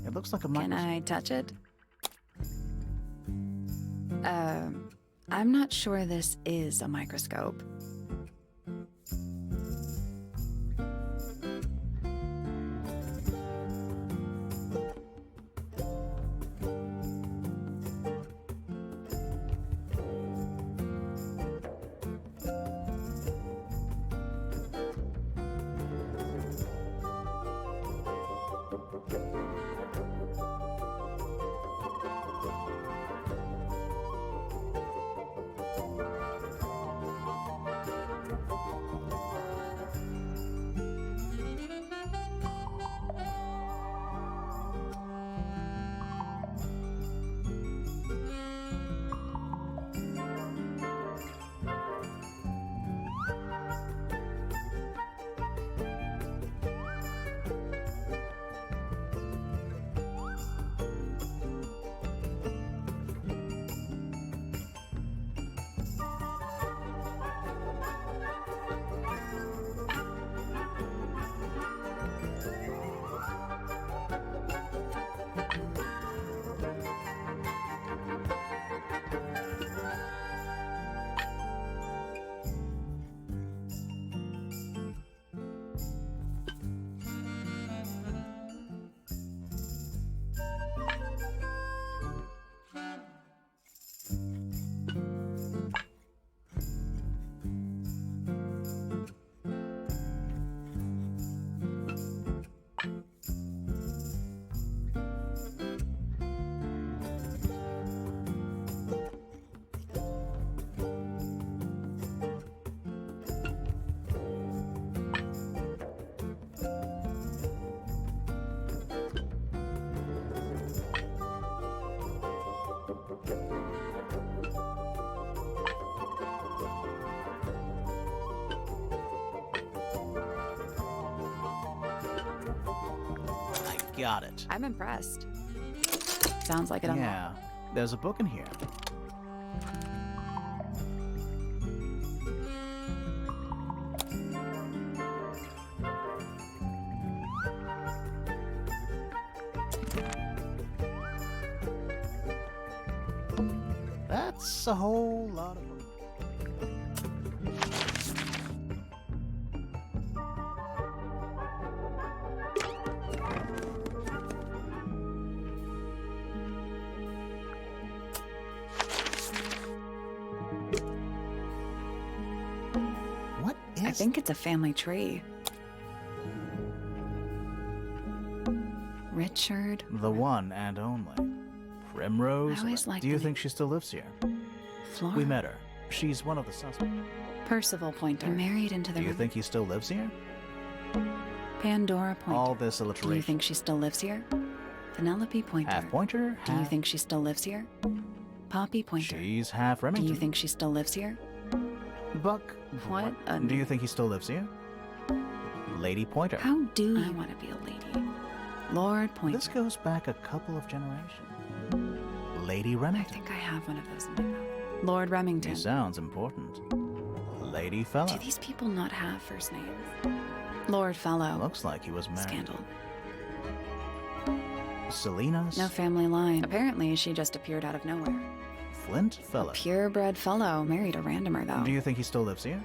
Speaker 1: It looks like a
Speaker 2: Can
Speaker 1: microscope.
Speaker 2: I touch it? I'm not sure this is a microscope.
Speaker 1: I got it.
Speaker 2: I'm impressed. Sounds like it unlocked.
Speaker 1: Yeah, there's a book in here. That's a whole lot of books. What is
Speaker 2: I think it's a family tree. Richard.
Speaker 1: the one and only Primrose?
Speaker 2: I always liked
Speaker 1: Do you
Speaker 2: the
Speaker 1: think she still lives here?
Speaker 2: Flora.
Speaker 1: We met her. She's one of the suspects.
Speaker 2: Percival Pointer. Married into the
Speaker 1: Do you
Speaker 2: room.
Speaker 1: think he still lives here?
Speaker 2: Pandora Pointer.
Speaker 1: All this
Speaker 2: Do you
Speaker 1: alliteration.
Speaker 2: think she still lives here? Penelope Pointer.
Speaker 1: Half pointer?
Speaker 2: Do you
Speaker 1: half-
Speaker 2: think she still lives here? Poppy Pointer.
Speaker 1: She's half
Speaker 2: Do
Speaker 1: Remington.
Speaker 2: you think she still lives here?
Speaker 1: Buck?
Speaker 2: What a-
Speaker 1: Do you think he still lives here? Lady Pointer.
Speaker 2: How do I want to be a lady? Lord Pointer.
Speaker 1: This goes back a couple of generations. Lady
Speaker 2: I
Speaker 1: Remington.
Speaker 2: think I have one of those in my mouth. Lord Remington.
Speaker 1: He sounds important. Lady Fellow.
Speaker 2: Do these people not have first names? Lord Fellow.
Speaker 1: Looks like he was married.
Speaker 2: Scandal.
Speaker 1: Selena's.
Speaker 2: No family line. Apparently, she just appeared out of nowhere.
Speaker 1: Flint Fellow.
Speaker 2: Purebred fellow. Married a randomer, though.
Speaker 1: Do you think he still lives here?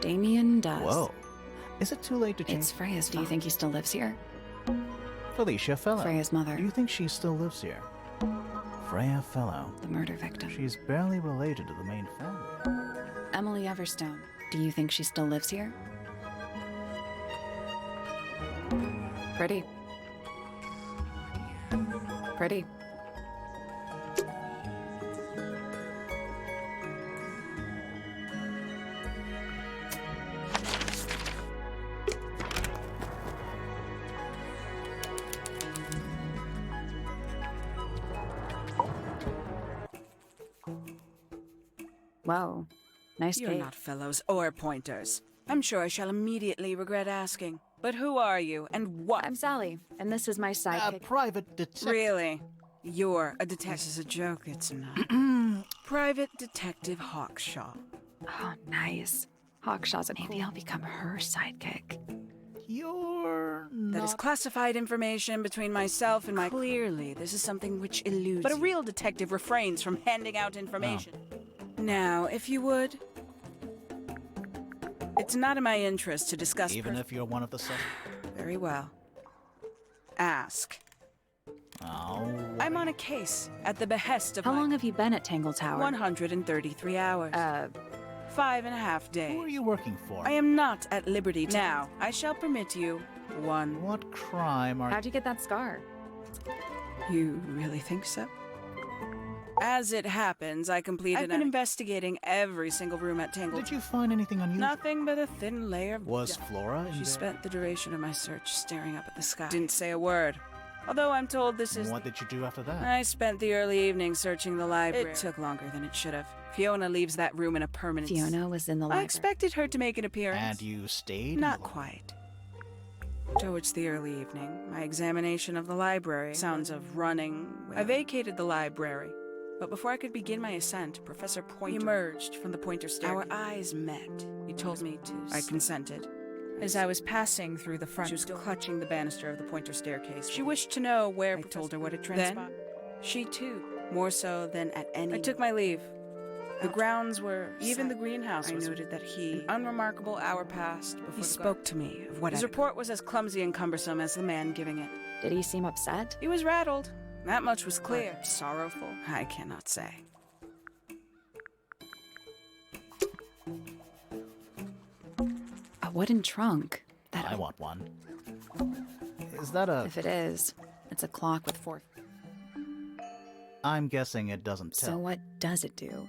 Speaker 2: Damien does.
Speaker 1: Whoa. Is it too late to change?
Speaker 2: It's Freya's. Do you think he still lives here?
Speaker 1: Felicia Fellow.
Speaker 2: Freya's mother.
Speaker 1: Do you think she still lives here? Freya Fellow.
Speaker 2: The murder victim.
Speaker 1: She's barely related to the main family.
Speaker 2: Emily Everstone. Do you think she still lives here? Pretty. Pretty. Whoa. Nice
Speaker 5: You're
Speaker 2: cake.
Speaker 5: not fellows or pointers. I'm sure I shall immediately regret asking. But who are you, and what?
Speaker 2: I'm Sally, and this is my
Speaker 1: A
Speaker 2: sidekick.
Speaker 1: private detective.
Speaker 5: Really? You're a detective. This is a joke, it's not. Private Detective Hawkshaw.
Speaker 2: Oh, nice. Hawkshaw's. Maybe I'll become her sidekick.
Speaker 1: You're not...
Speaker 5: That is classified information between myself and my... Clearly, this is something which eludes But a real detective refrains from handing out information. Now, if you would... It's not in my interest to discuss...
Speaker 1: Even if you're one of the suspects.
Speaker 5: Very well. Ask.
Speaker 1: Oh.
Speaker 5: I'm on a case at the behest of
Speaker 2: How long have you been at Tangle Tower?
Speaker 5: 133 hours. 5.5 days.
Speaker 1: Who are you working for?
Speaker 5: I am not at liberty to... Now, I shall permit you one...
Speaker 1: What crime are...
Speaker 2: How'd you get that scar?
Speaker 5: You really think so? As it happens, I completed... I've been investigating every single room at Tangle.
Speaker 1: Did you find anything unusual?
Speaker 5: Nothing but a thin layer of
Speaker 1: Was
Speaker 5: dust.
Speaker 1: Flora in
Speaker 5: She
Speaker 1: there?
Speaker 5: spent the duration of my search staring up at the sky. Didn't say a word. Although I'm told this is...
Speaker 1: What did you do after that?
Speaker 5: I spent the early evening searching the library. It took longer than it should have. Fiona leaves that room in a permanent...
Speaker 2: Fiona was in the
Speaker 5: I
Speaker 2: library.
Speaker 5: expected her to make an appearance.
Speaker 1: And you stayed?
Speaker 5: Not quite. Towards the early evening, my examination of the library, sounds of running... I vacated the library. But before I could begin my ascent, Professor Pointer emerged from the Pointer staircase. Our eyes met. He told me to... I consented. As I was passing through the front, she was clutching the banister of the Pointer staircase. She wished to know where... I told her what had transpired. Then, she too, more so than at any... I took my leave. The grounds were... Even the greenhouse was... I noted that he... An unremarkable hour passed before... He spoke to me of what... His report was as clumsy and cumbersome as the man giving it.
Speaker 2: Did he seem upset?
Speaker 5: He was rattled. That much was clear. Sorrowful? I cannot say.
Speaker 2: A wooden trunk.
Speaker 1: I want one. Is that a...
Speaker 2: If it is, it's a clock with 4...
Speaker 1: I'm guessing it doesn't tell.
Speaker 2: So what does it do?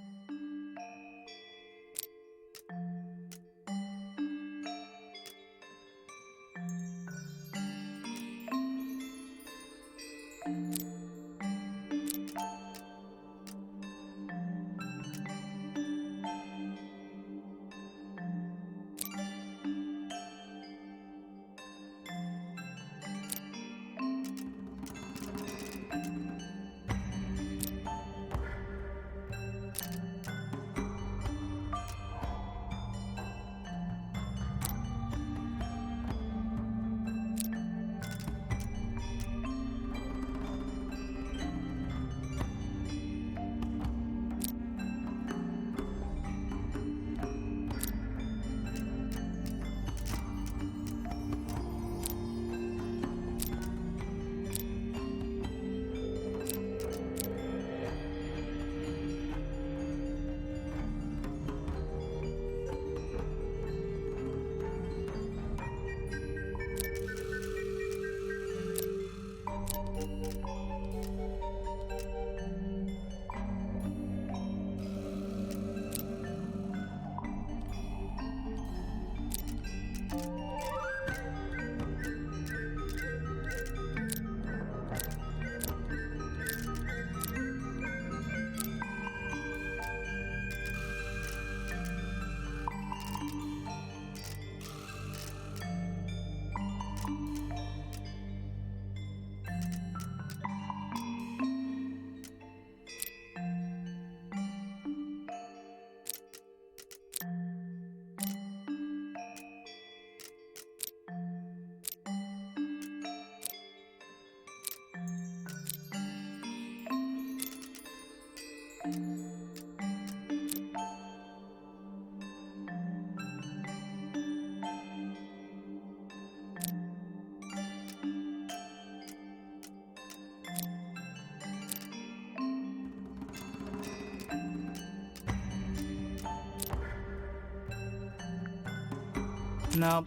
Speaker 1: Nope.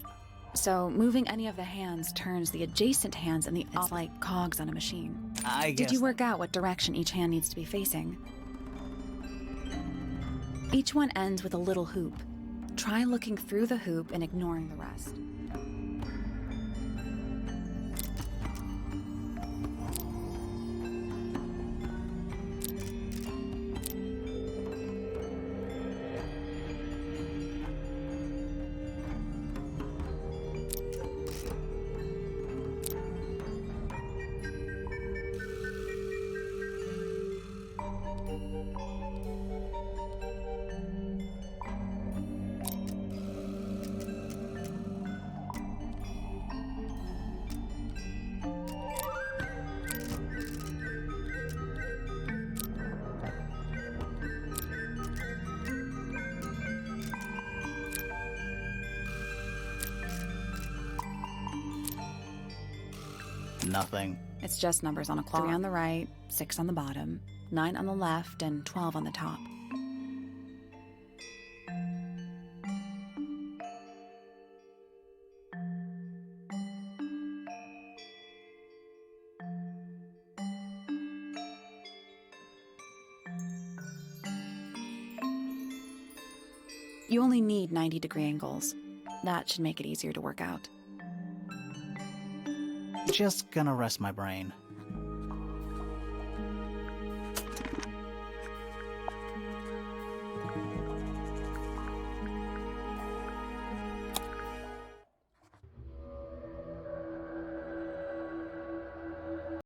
Speaker 2: So moving any of the hands turns the adjacent hands and it's like cogs on a machine.
Speaker 1: I guess.
Speaker 2: Did you work out what direction each hand needs to be facing? Each one ends with a little hoop. Try looking through the hoop and ignoring the rest.
Speaker 1: Nothing.
Speaker 2: It's just numbers on a clock. 3 on the right, 6 on the bottom, 9 on the left, and 12 on the top. You only need 90-degree angles. That should make it easier to work out.
Speaker 1: Just gonna rest my brain.